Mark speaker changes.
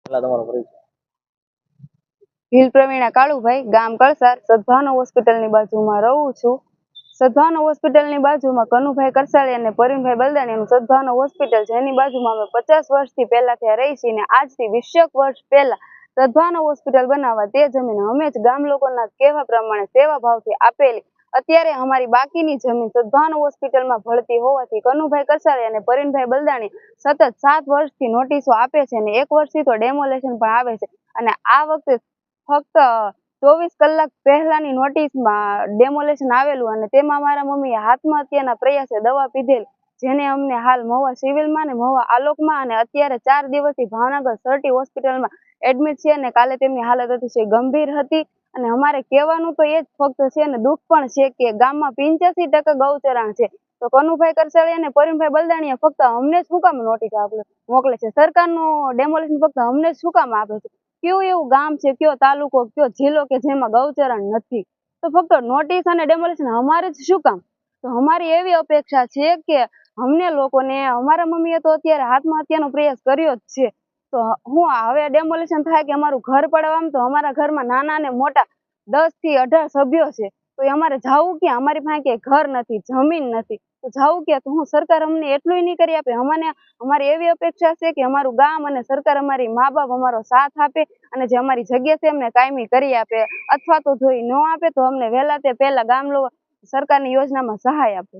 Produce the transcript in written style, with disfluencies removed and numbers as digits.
Speaker 1: પેલા તમારો પરિચય.
Speaker 2: હિલ પ્રવીણા કાળુભાઈ, ગામ કળસાર, સદભાવના હોસ્પિટલની બાજુમાં રહું છું. સદભાવના હોસ્પિટલની બાજુમાં કનુભાઈ કરસાળી અને પરવીનભાઈ બલદાણીનું સદભાવના હોસ્પિટલ છે, એની બાજુમાં અમે 50 વર્ષથી પહેલા ત્યાં રહી છીએ ને આજથી 20 વર્ષ પહેલા સદભાવના હોસ્પિટલ બનાવવા તે જમીન અમે જ ગામ લોકોના કહેવા પ્રમાણે સેવા ભાવથી આપેલી. અત્યારે અમારી બાકીની જમીન સદભાવના હોસ્પિટલમાં ભળતી હોવાથી કનુભાઈ કરસાળી અને પરવીનભાઈ બલદાણી સતત 7 વર્ષથી નોટિસો આપે છે અને 1 વર્ષથી તો ડેમોલેશન પણ આવે છે અને આ વખતે ફક્ત 24 કલાક પહેલાની નોટિસમાં ડેમોલેશન આવેલું અને તેમાં મારા મમ્મીએ આત્મહત્યાના પ્રયાસે દવા પીધેલી, જેને અમને હાલ મહુવા સિવિલમાં ને મહુવા આલોકમાં અને અત્યારે 4 દિવસથી ભાવનગર સરટી હોસ્પિટલમાં એડમિટ છે અને કાલે તેમની હાલત અતિશય ગંભીર હતી. અને અમારે કહેવાનું તો એ જ ફક્ત છે ને દુઃખ પણ છે કે ગામમાં 85% ગૌચરાણ છે, તો કનુભાઈ કરસાળી અને પરવીનભાઈ બલદાણીએ ફક્ત અમને શું કામ નોટિસ મોકલે છે? સરકારનું ડેમોલેશન ફક્ત અમને શું કામ આપે છે? કયું એવું ગામ છે, કયો તાલુકો, કયો જિલ્લો કે જેમાં ગૌચરણ નથી? તો ફક્ત નોટિસ અને ડેમોલેશન અમારે જ શું કામ? તો અમારી એવી અપેક્ષા છે કે અમને લોકોને, અમારા મમ્મીએ તો અત્યારે આત્મહત્યાનો પ્રયાસ કર્યો જ છે, તો હું હવે ડેમોલેશન થાય કે અમારું ઘર પડવામાં, તો અમારા ઘરમાં નાના ને મોટા 10 થી 18 સભ્યો છે, તો અમારે જવું ક્યાં? અમારી પાસે ક્યાંય ઘર નથી, જમીન નથી, તો જવું ક્યાં? તો હું સરકાર અમને એટલું નહીં કરી આપે? અમારી એવી અપેક્ષા છે કે અમારું ગામ અને સરકાર, અમારી મા બાપ અમારો સાથ આપે અને જે અમારી જગ્યા છે એમને કાયમી કરી આપે, અથવા તો જો ન આપે તો અમને વહેલા તે પહેલા ગામ લોકો સરકારની યોજનામાં સહાય આપે.